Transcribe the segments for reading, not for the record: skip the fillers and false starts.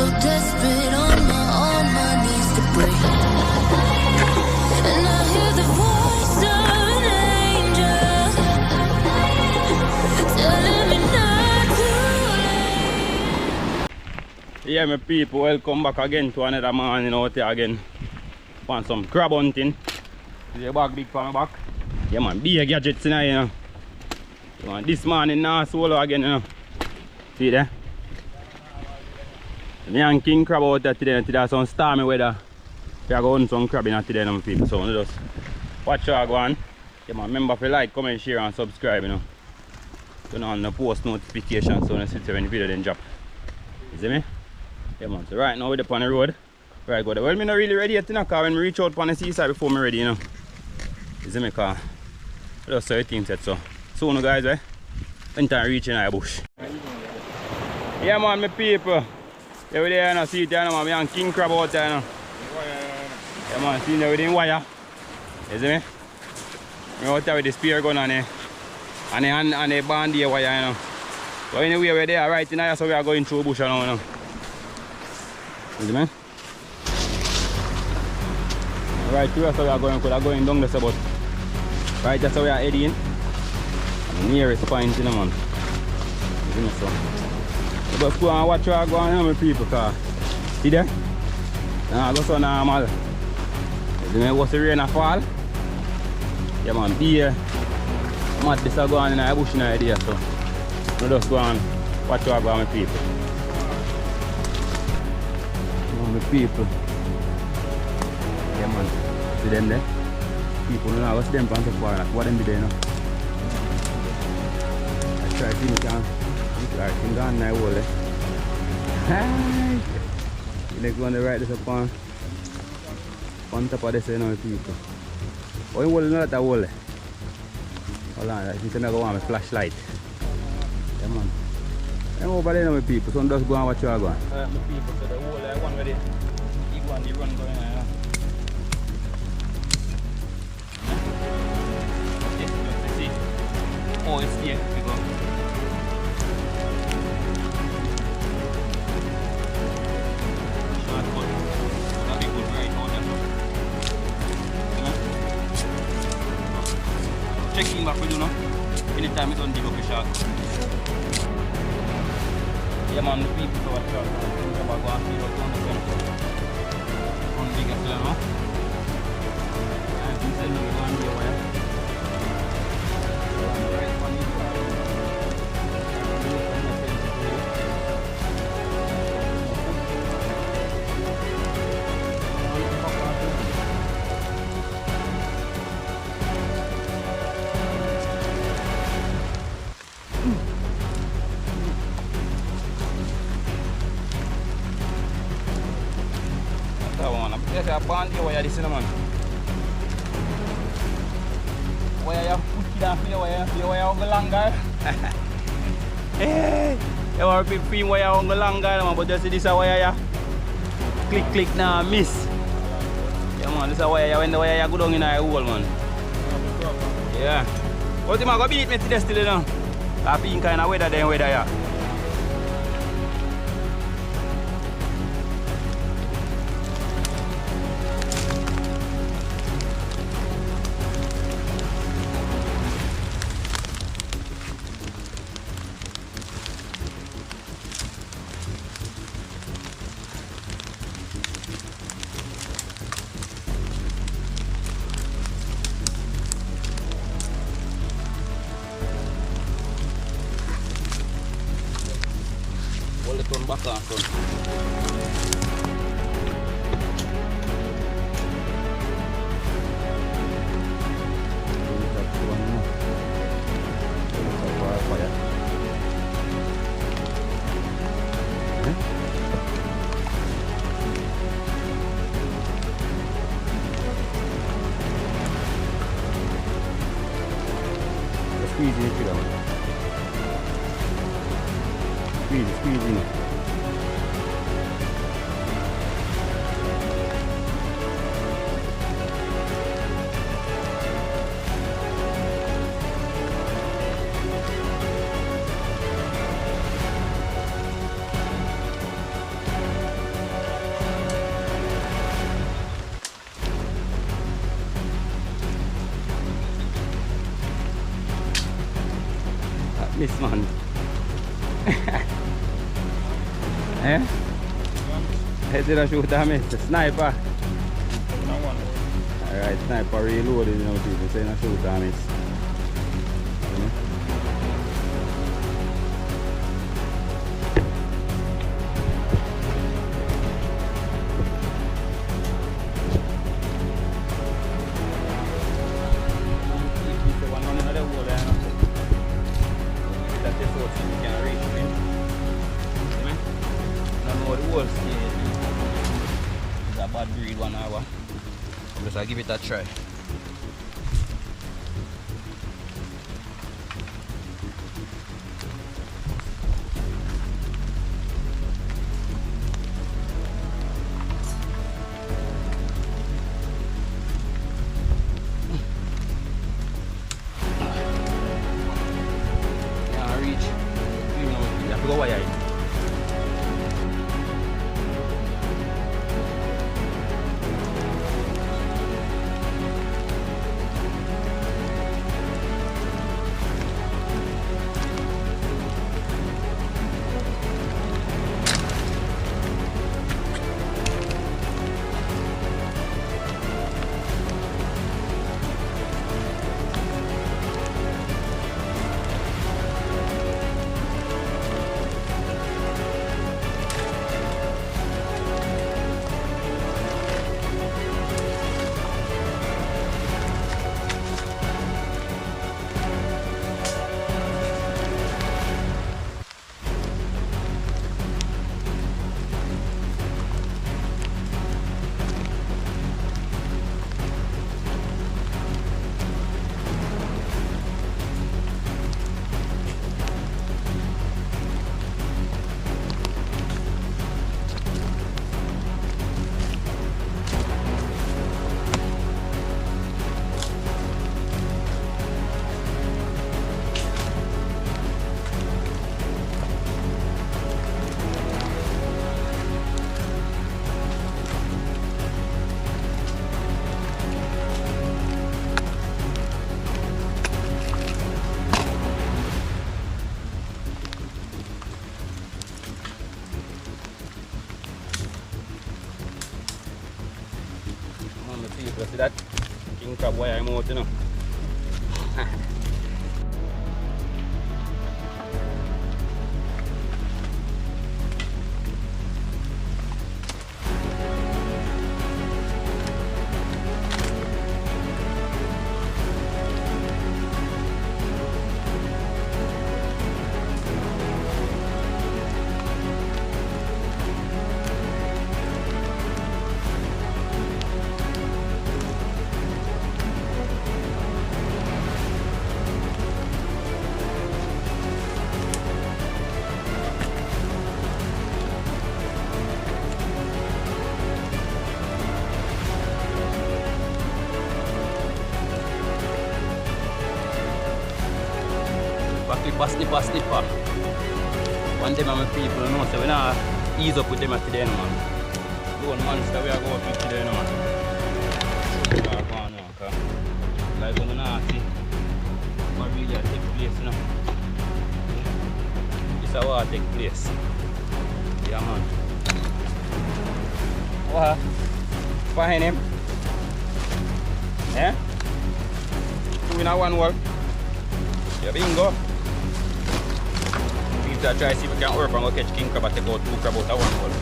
so desperate on my knees to break. And I hear the voice of an angel telling me not to leave. Yeah, my people, welcome back again to another morning out here again. Want some crab hunting. See the bag big for my back. Yeah man, big gadgets in here, you know. So, this morning now solo again, you know. See there? Me and King Crab out there today. Today some stormy weather. We are going some crab in today, my people. So just watch how I go on. Yeah man, remember to like, comment, share and subscribe, you know. Turn on the post notifications so when you see when the video then drop. You see me? Yeah man, so right now we're up on the road. Right, go there. Well, I'm not really ready yet, you know, because when I reach out on the seaside before I'm ready, you know. You see me, because I just saw everything set, so soon, guys, eh? When time reaching the bush. Yeah, man, my people. Yeah, we there, you know, see it there, man. Me and King Crab out there, you know. Yeah, man, see there with the wire. You see me? I'm out there with the spear gun on it. And the bandy wire, you know. So anyway, we're there right now, so we are going through the bush now, you know. You see me? Right here, so we are going down this about. Right, that's how we are heading. The nearest point, you know, man. You see me, so. Just go and watch where I go on, my people, because see there? Nah, go so normal. You see me, what's the rain a fall? Yeah, man, be here. Mad this a go on in the bush in the idea, so. We just go and watch where I go on, my people. My people. Yeah man, see them there? People don't know what's them from so far, like what them be there, you know? I try to see me can like thing gone now wall there. Hi! You go on the right this up on top of this, you know, people. Oh, you wall not that wall there. Hold on, I think I'm going to my flashlight. Yeah man. I'm over there now my people, so just go and watch you go on. My people, so the wall there, one with it. One the run going on. Let's see. Oh, it's here. We go. Shortcut. That'll be good right now. Checking back with you now. Anytime you don't dig up a shot. Yeah man, the people so watch out. Think about going to see what's on the center. Bigger plan, no? And inside the one here, wire. Right one is yes, I band here wire this man. Wire you put it off the wire on the longer. Hey, you want to put wire on the longer, man, but just this wire ya. Click now miss. Yeah man, this wire when the wire go down in the hole, man. Yeah. But you man go beat me today still, you know. That being kind of weather then weather ya. Turn back on front. Squeeze it down. Squeeze it. Miss man. Eh? Head to the shoot a miss. Sniper. Alright, sniper reloaded, you know, people saying a shoot a miss. I'll give it a try. Can't reach. You know, you have to go wide. See that? King crab wire I'm out, you know. Snipper. One day my people know, so we not ease up with them at today, man. One monster we are going to today, man. Like when we not see what really take place, you know. This is what take place. Yeah, man. What? Find him? Eh? Two in a one wall. Yeah, bingo. I try to see if we can work and go catch king crab and take out 2 crab out of 1 hole.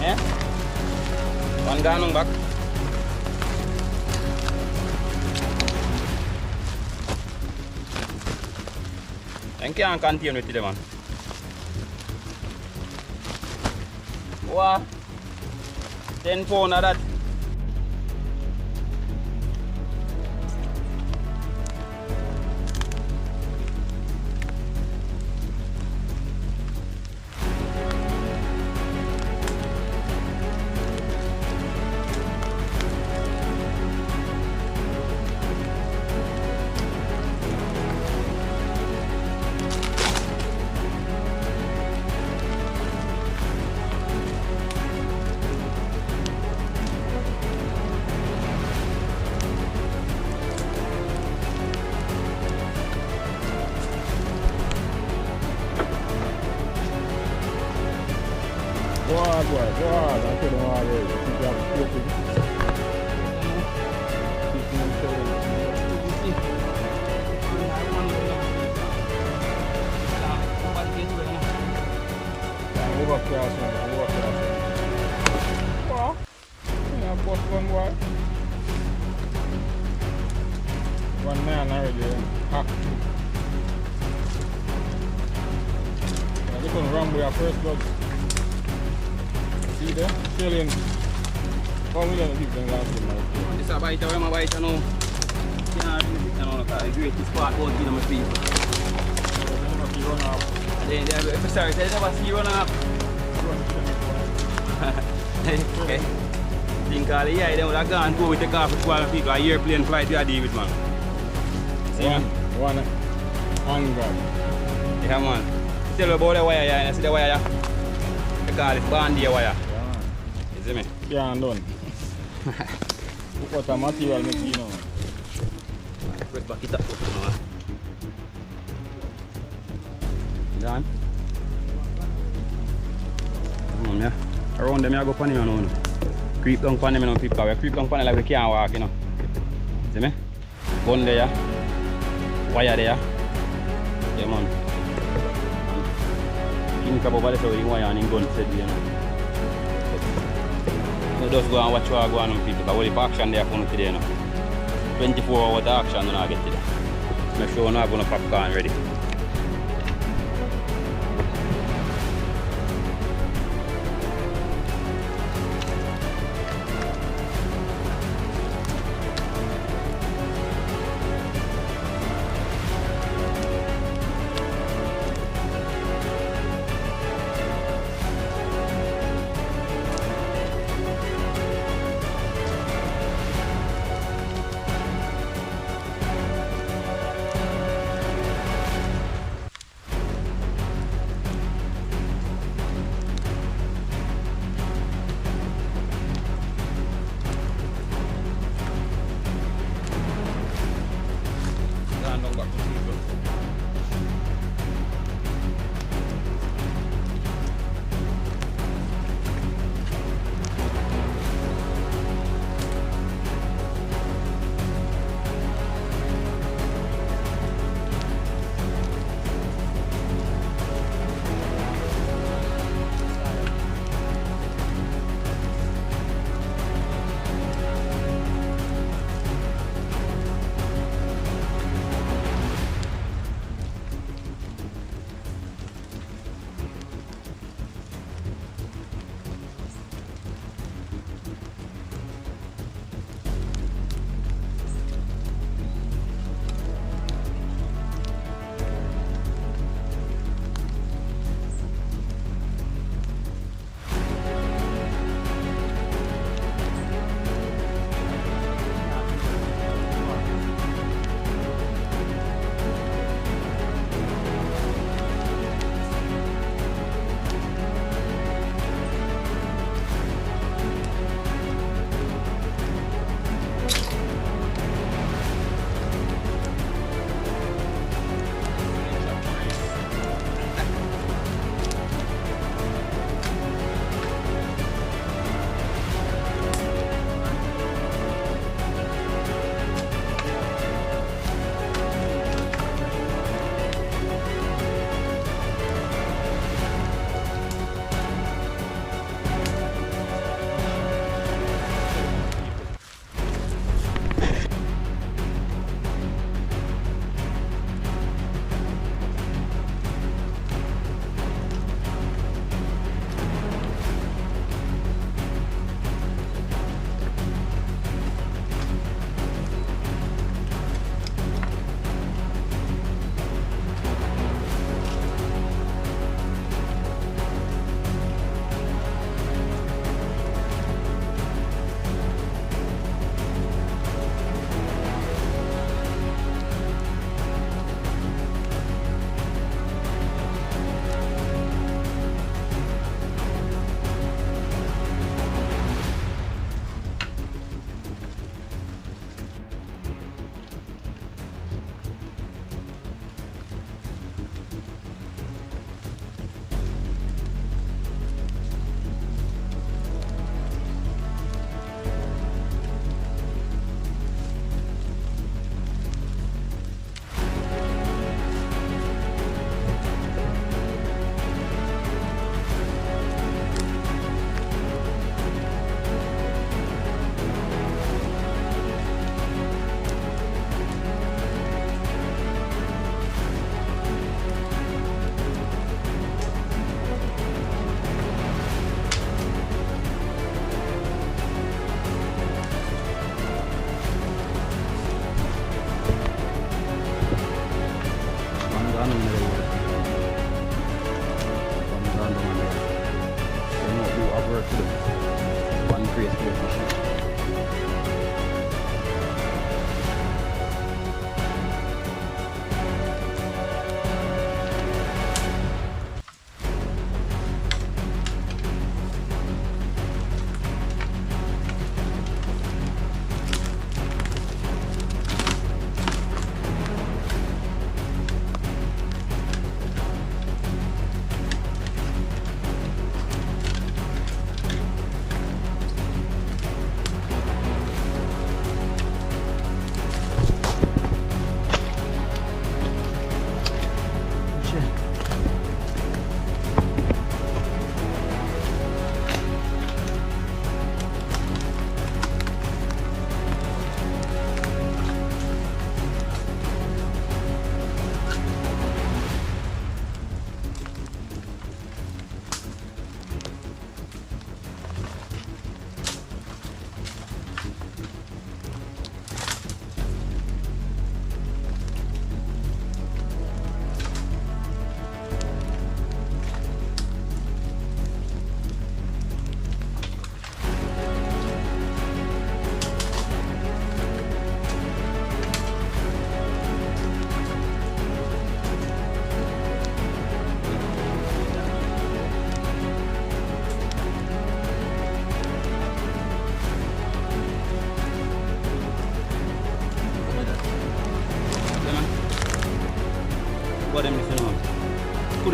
Eh? One ganong back. And can't continue with it, man. Wow, 10 pounds of that. Wow, that's what I'm already. I think you have to pay Wow. Yeah, boss one boy. One man already hacked two. Yeah, this one run with our first blood. See there? Trillion. 1 million people last year, man. This is a bite of my bite, you know. Can't really know, the greatest part about you know my people. Run off. They never, sorry, they never see you run up. Okay. Think all the year they would have gone through with the car for 12 people. A airplane flight we are deal with, man. See, man? One anger. Yeah, man. Tell you about the wire, yeah, and see the wire, yeah. They call it bandy wire. Yeah. You see me? Yeah, and done. Look what the material makes you know. Let's back it up. Done? Yeah. Around them, I go funny, you know. Creep down on them, you know, people. We creep down on them like we can't walk, you know. See me? Bun there, wire there. Yeah, man. King crab over there, so he wire and him gun set, you know. So just go and watch what go on with people, because all the action there for today, you know. 24 hours of action, you know, I get today. Make sure you have enough popcorn ready.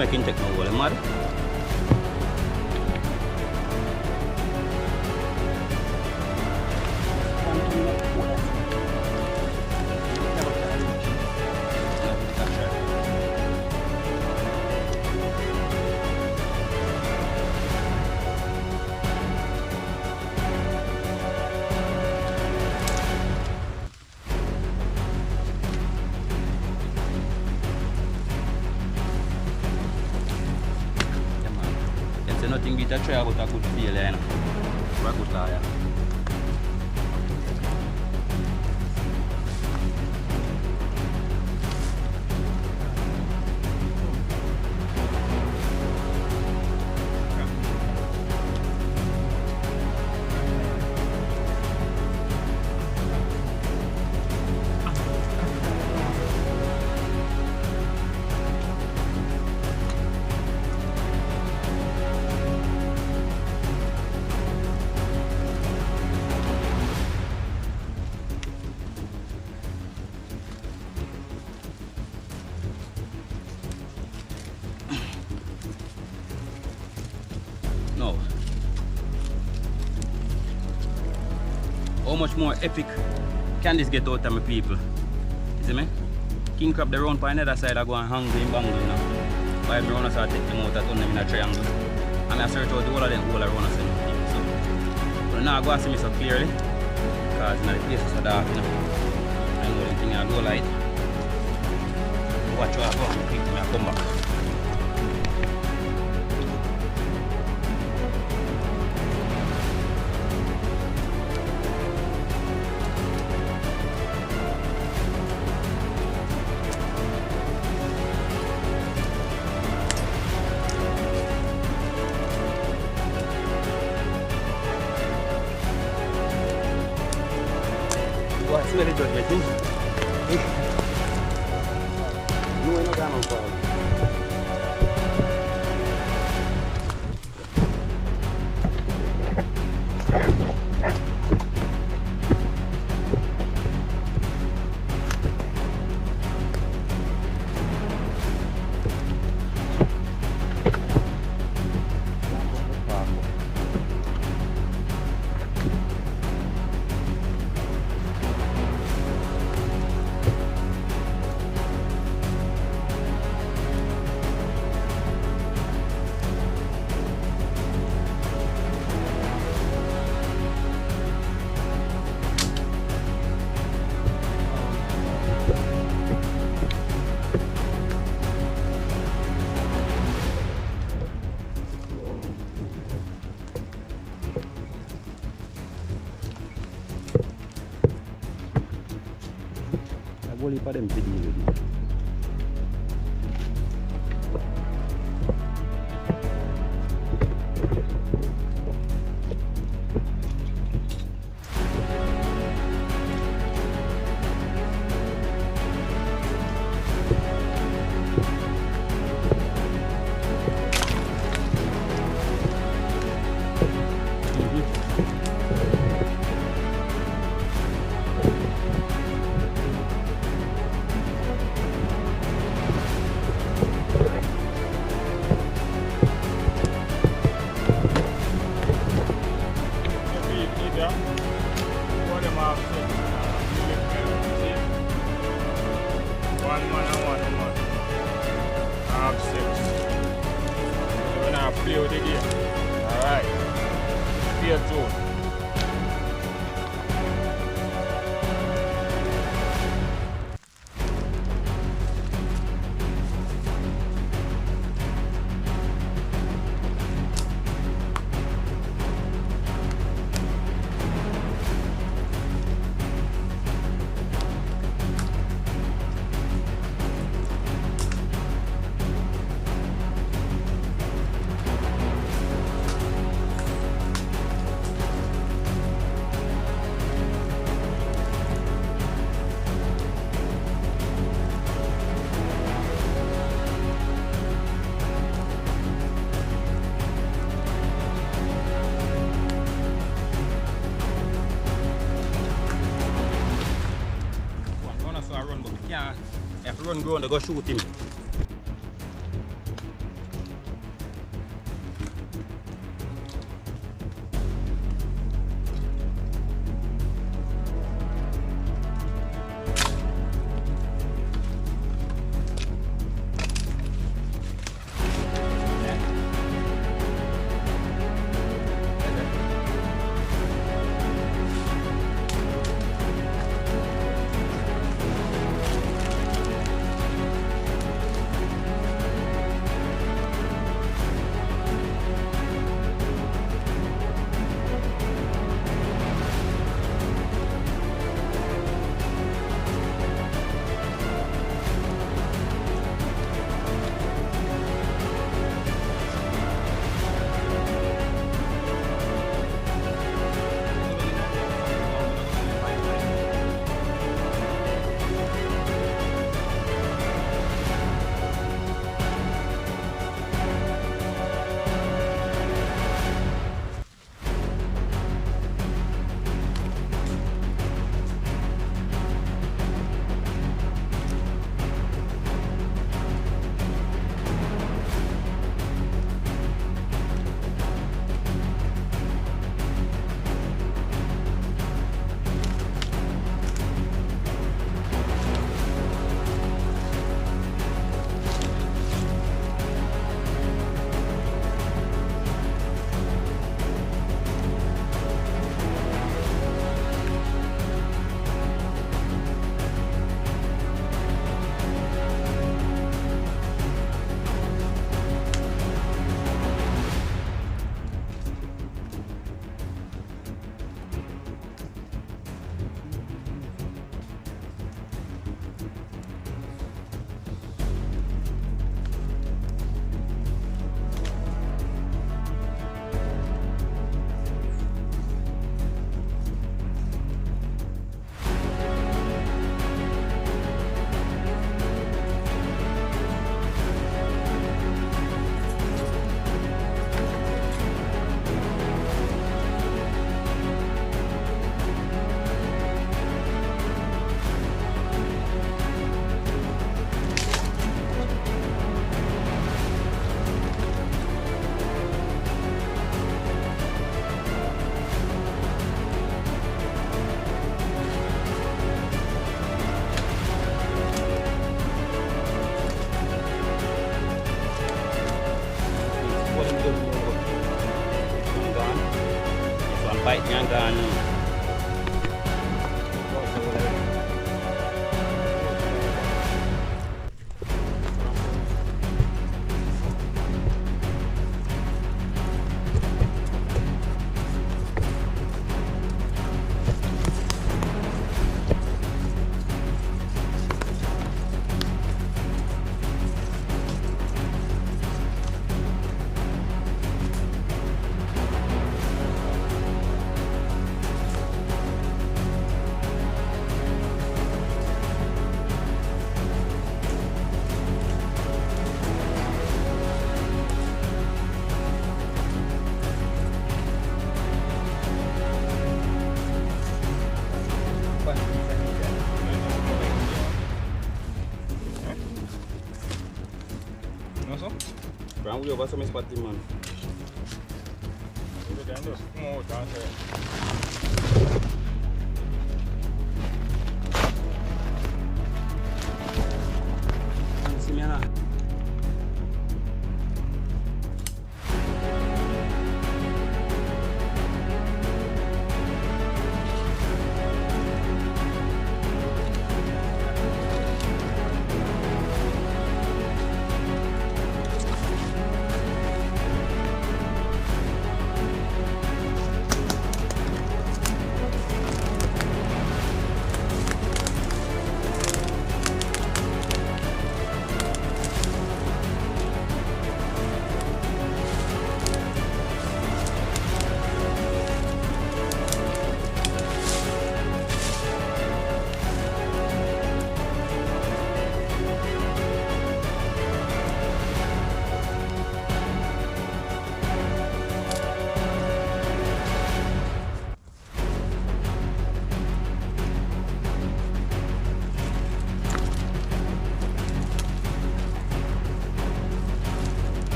make him take no goal, mad? Nothing beat a try about a good feel, you know. For a good player. No. How much more epic can this get out of my people? You see me? King crab the round by another side I go and hungry and bangle, you know. While the runners are taking them out, I turn them in a triangle. And I search out the whole of them all around us and people. So but now I go and see me so clearly. Because you know, the place is so dark, you know. I know the thing I go light. Watch where I go and quick me I come back. What's really good, I think? No, no, no, no. Only for them to deal with it. Play with the game. Alright. Stay tuned. If you run ground, they go shoot him. man, we over some spot him, man. You can just come out and say. See me now.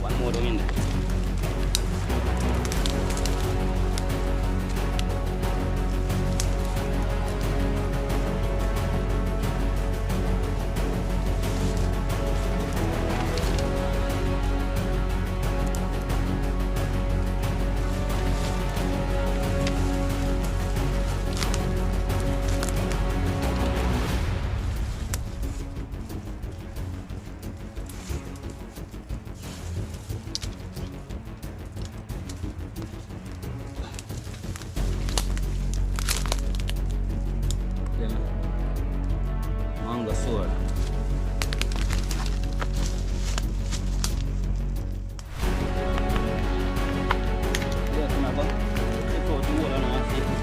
One more down in there. Mango sword. Yeah, come on, take out the water now and see if it's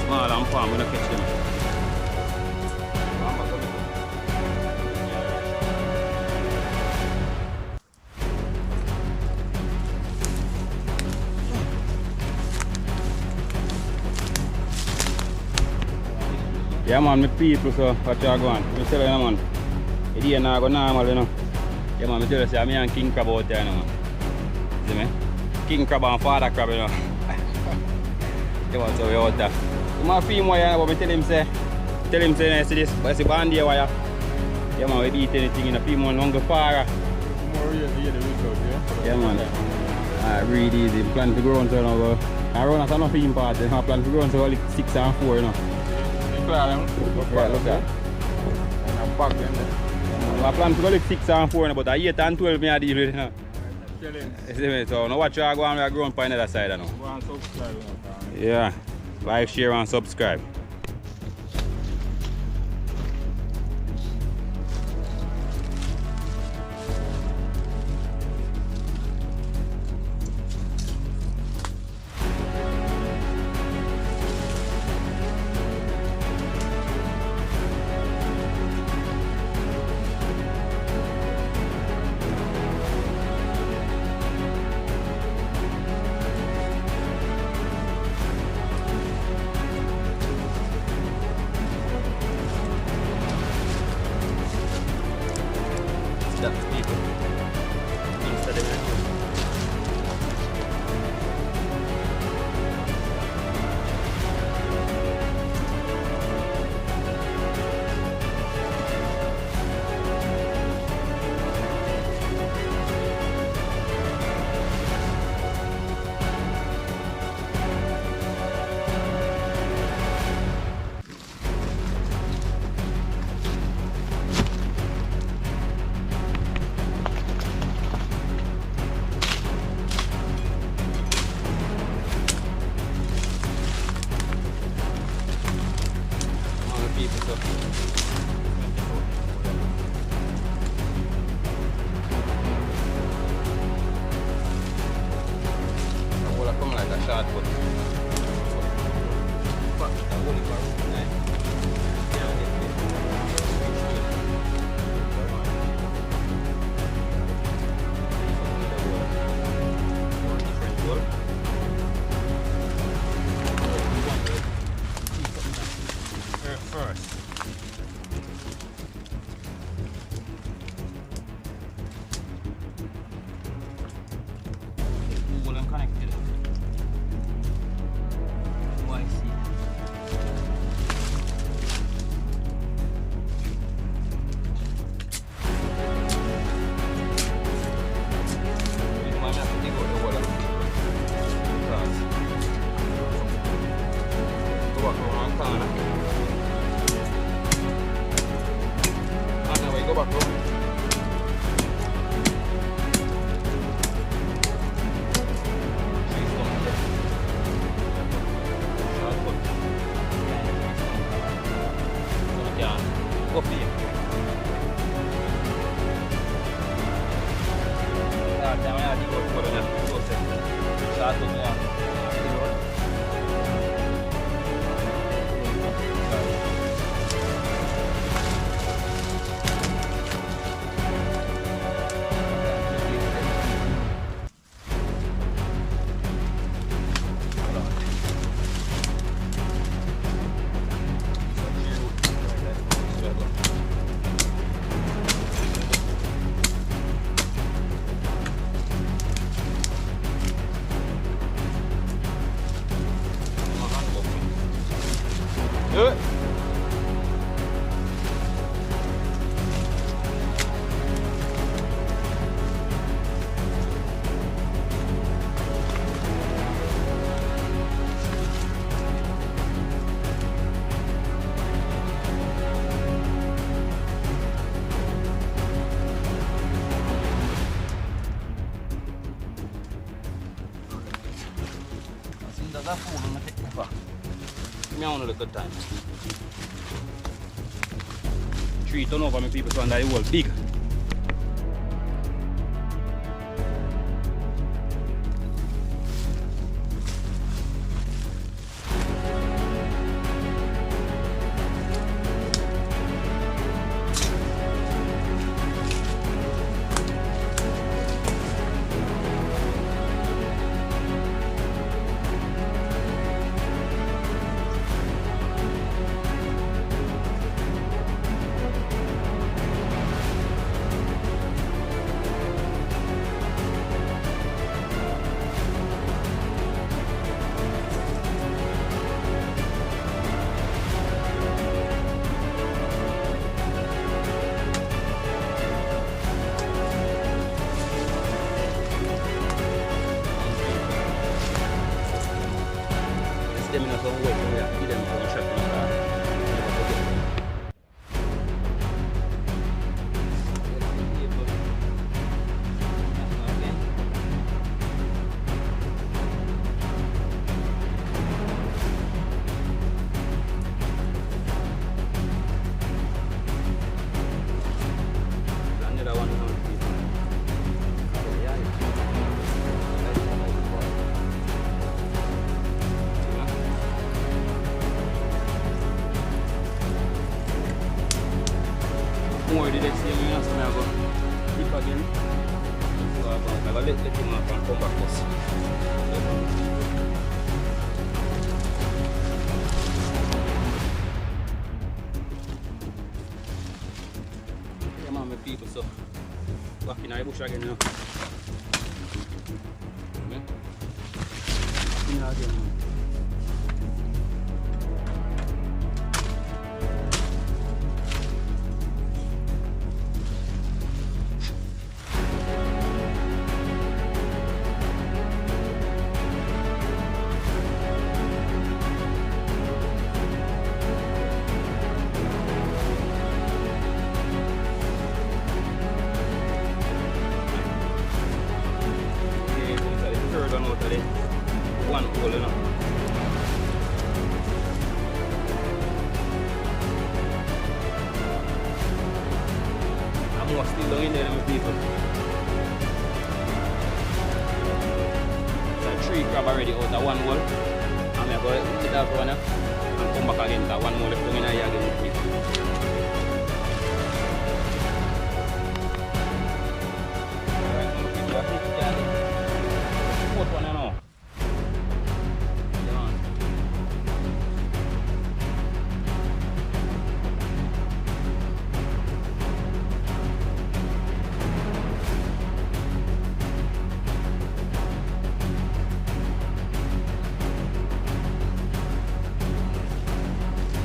small and farm, we don't catch them. Yeah man, my people, so what you going? I tell you man, it ain't not go normal, you know. Yeah man, I tell you, say, me and King Crab out there, you know, man. See me? King Crab and Father Crab, you know. Yeah man, so we out there. You might film wire, but I tell him say, see this, I see bandy wire. Yeah man, we beat anything in the film one longer far. Tomorrow you hear the result, yeah? Yeah man. Really easy. Plan to grow until now. I run at enough film part, I plan to grow until only 6 and 4, you know. Yeah, Look at that. And I'm back then. I plan to go like 6 and 4, but 8 and 12 I deal with it now. Challenge. See me? So now watch you go and we are growing on the other side now. Go and subscribe. Yeah. Like, share and subscribe. so. I will come like a shot put. Fuck, I will first. Google and connected. YC. Go back home. Go for you. Do it. That's food on the technical. Me on a good time. 3 ton over my people so and that whole big. Them in a some way, so we have to give them one shot in the car. Another one. More the next thing, you know, so I go dip again. So I go let him up and come back us. Yeah man, my people, so back in the bush again now. Yeah. Back in again, man. One hole, you know. was still down in there, my people. It's a 3 crab already out of 1 hole. I'm going to hit that one and come back again. That 1 more left down in here again with people. Alright, my people, I think you can put one now.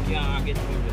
Can't get through this.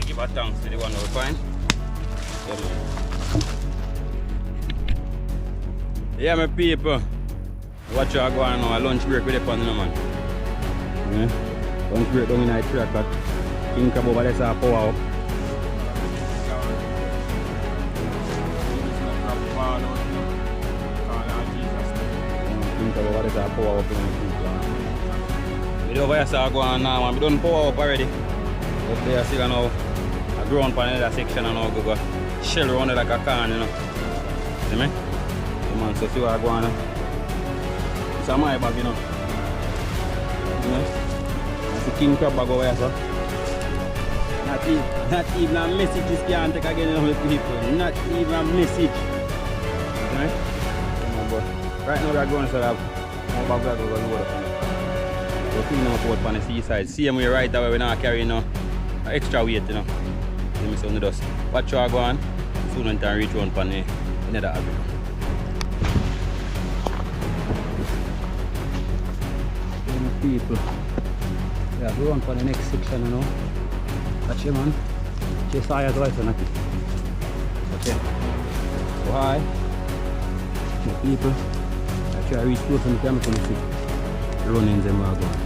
Give a thanks to the one that we find. Yeah, my people. Watch you go on now. A lunch break with the pan, man. Yeah. Lunch break down in the 3 o'clock. King crab over there, so power up. King crab over there, so power up. We over here, so go on now, man. We done power up already. Up there, still now. Ground for another section and now go shell around it like a can, you know. See me? Yeah, man, so see what I go on now. It's a my bag, you know. That's the king crab bag over here, so. Not even a message this can't take again, you know, with people. Not even a message. See me? Come on, but right now we are going to have more bags over the water. We're cleaning up out on the seaside. Same way right away, we're not carrying no extra weight, you know. Me sound the dust. Watch how I go on. Soon when I reach one pan another avenue. People. Yeah, go on for the next section, you know. Watch him, man. Just high as well, so nothing. Okay. So high. People. I try to reach close and come and see. Running them are going.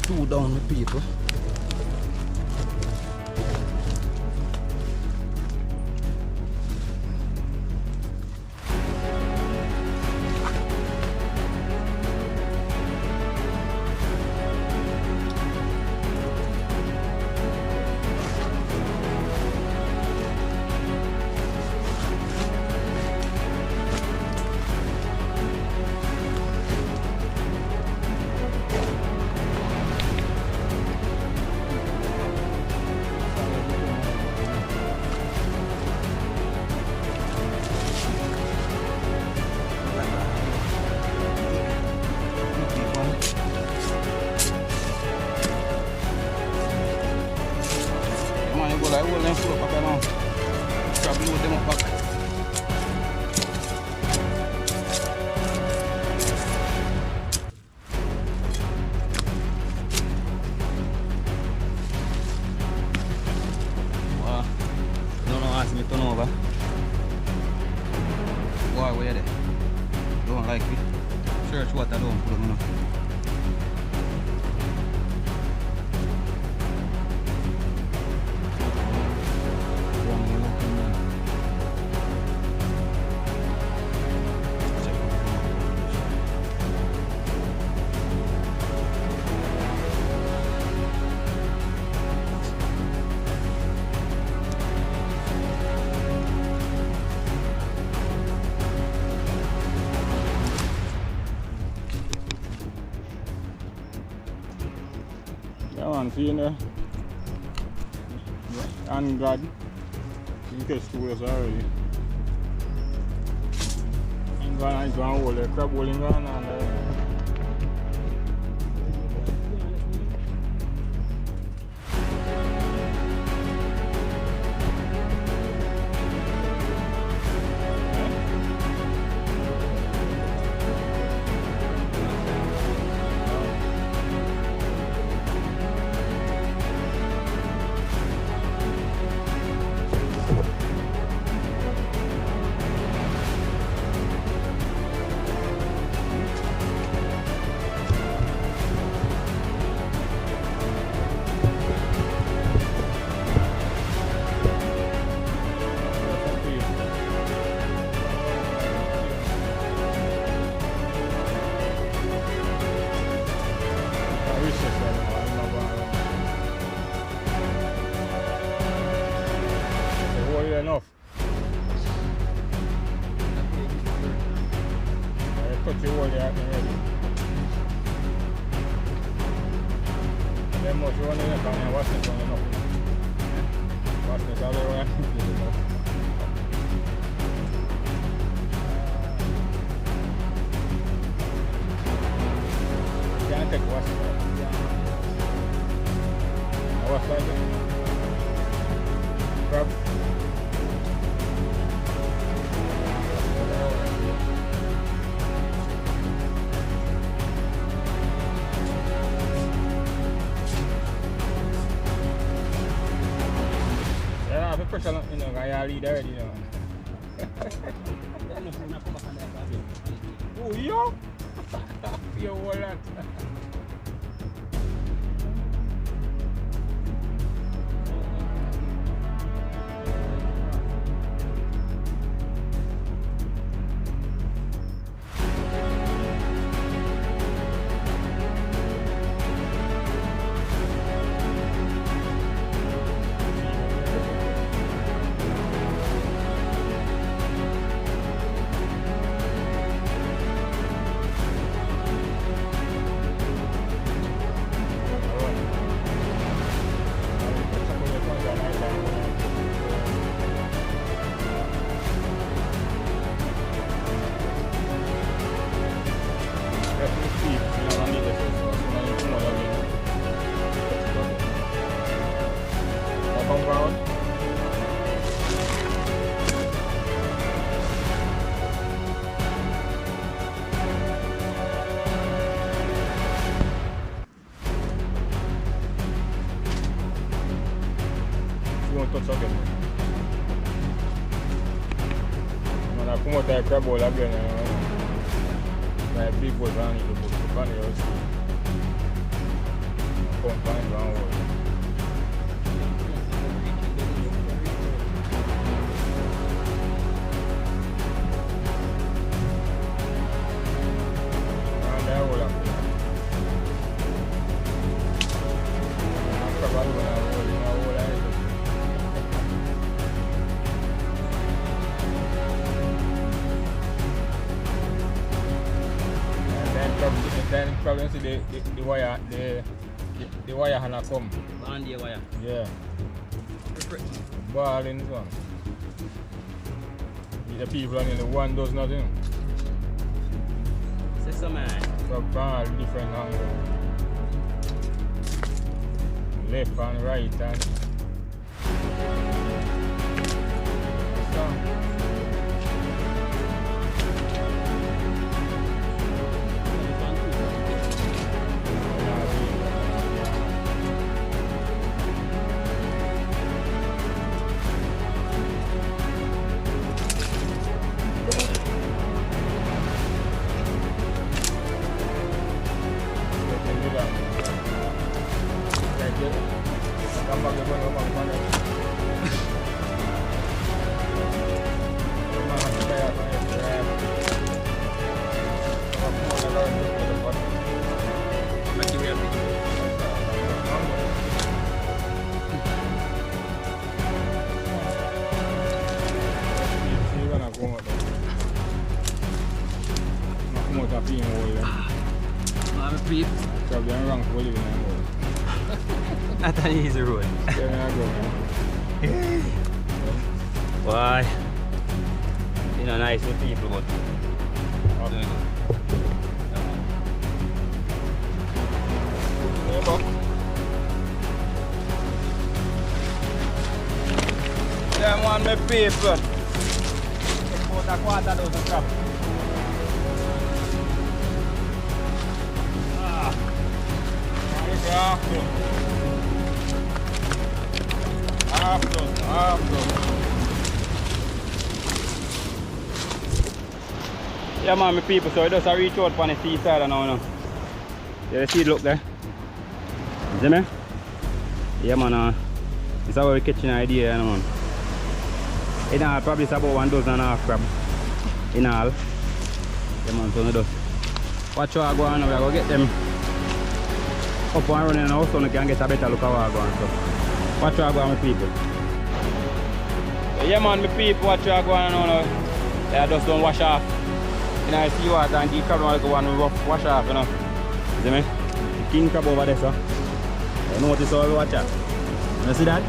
2 down the people. Search what I don't put them on. See in there? And God, you catch 2 years already. And God, I'm going to hold the crab holding on and enough. Cut your wall there already. Then much you want to look on what's this one enough. What's this other one? Can't take what's it. What's like it? Crab. Pressure, you know, I lead already, you know. Oh, yo! Yo, what that? Touch again. When I come out of crab bowl again, my big boy running the book. come find one hole. And that hole up there. I'm probably gonna hole in a hole like this. Then probably see the wire the wire hana come. On the wire. Yeah. Ball in this one. The people on the one does nothing. Say so man. So ball different angle. Left and right and so. I'm a peep. That's an easy road. Why? You know, nice with people, but. Yeah, man, my people. About a quarter dozen crab. Yeah man, my people, so it does reach out on the seaside now. Yeah, the seed look there. You see me? Yeah man, this is how we're catching an idea, you know, man. In all, probably it's about 1 dozen and a half crab. In all. Yeah man, so it does. Watch how I go on, we're going to get them up and running now so we can get a better look at what I go on. So watch how I go on, my people. So yeah man, my people, watch how I go on now. Yeah, just don't wash off. You know, I see water and the crab will go on rough wash off, you know. You see me? The king crab over there, so. You notice how we watch out. You see that?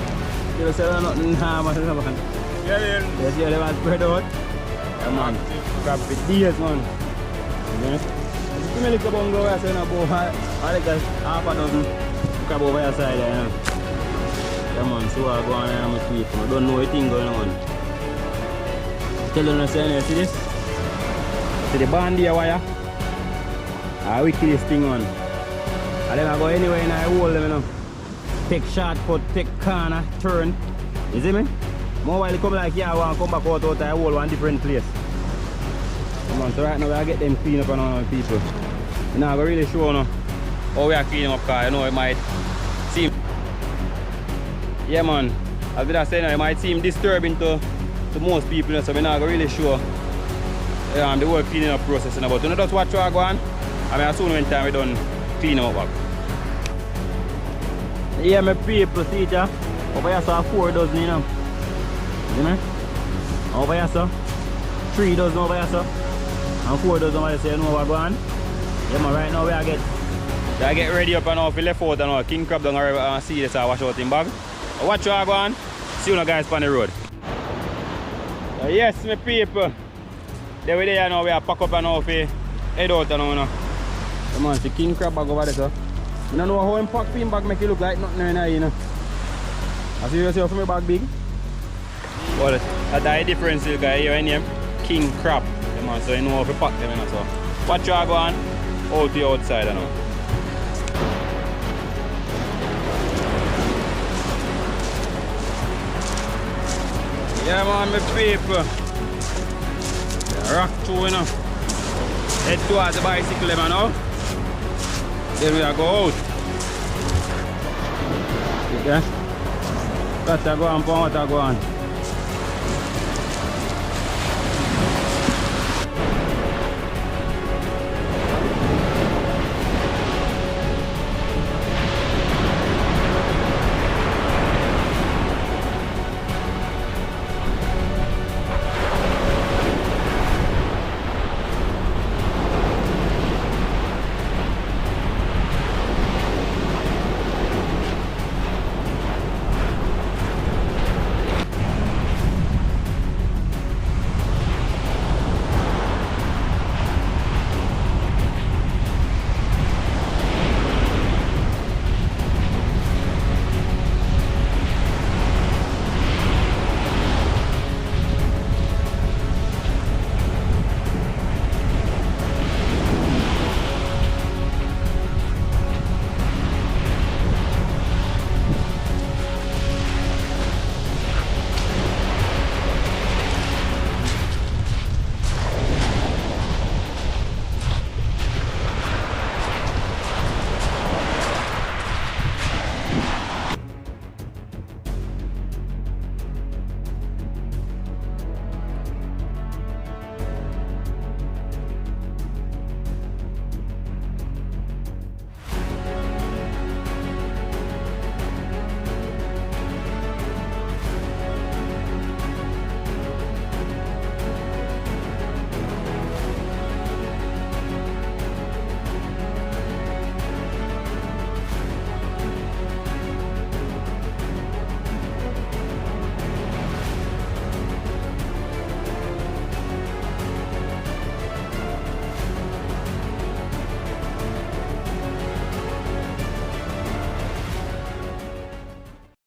You say nothing harm or something. Yeah, you see how they want to spread out? Yeah man, crab for days man. You see me? You may look up and go where I say, I like half a dozen crab over your side there, you know. Yeah man, so I go on there and my people. I don't know anything going on. Tell you you see this? See the band here wire? I wicked this thing on. And then I go anywhere and I hold them, you know. Take shortcut, take corner, turn. You see me? More while you come like here, I want to come back out, I hold one different place. Come on, so right now we are get them clean up on all people. You know, I go really show now how we are cleaning up, because you know it might seem. Yeah man, as I was saying, it might seem disturbing to most people, you know, so we're not really sure the whole cleaning up process. You know, but you know, just watch how I go on. I mean, as soon when time we done cleaning up back. Yeah, my people, see it, over here saw 4 dozen, you know. You know? Over here saw 3 dozen over here saw. And 4 dozen over here, so you know what go on. Yeah man, right now we are get ready up and now we left out and now king crab down and see this wash out in bag. Watch how I go on. See you guys on the road. Yes, my people. There we there now, we are pack up and now we head out and now. Come on, see king crab bag over there, so. I don't know how him pack pin bag make it look like nothing in there, you know. I see you see how my bag big. Well, that's the difference, you guys. Here in here, king crab. Come on, so you know how to pack them, you know. So watch how I go on out the outside, you know. Yeah man, my people. Rock through, you know. Head towards the bicycle, you know. Then we are go out. Yeah? Got to go on, water go on.